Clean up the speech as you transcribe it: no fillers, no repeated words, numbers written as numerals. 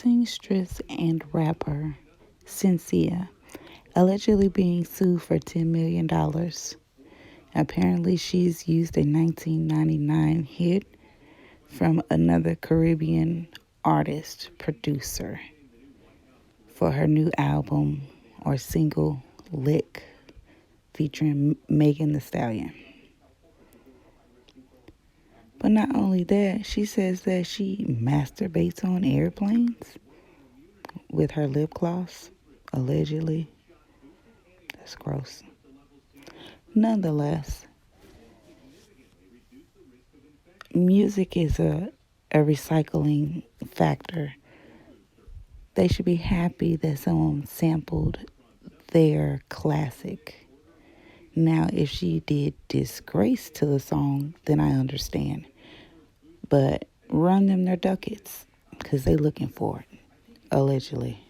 seamstress and rapper Shanseea allegedly being sued for $10 million. dollars. Apparently, she's used a 1999 hit from another Caribbean artist producer for her new album or single Lick featuring Megan Thee Stallion. But not only that, she says that she masturbates on airplanes with her lip gloss, allegedly. That's gross. Nonetheless, music is a recycling factor. They should be happy that someone sampled their classic. Now, if she did disgrace to the song, then I understand. But run them their ducats because they looking for it, allegedly.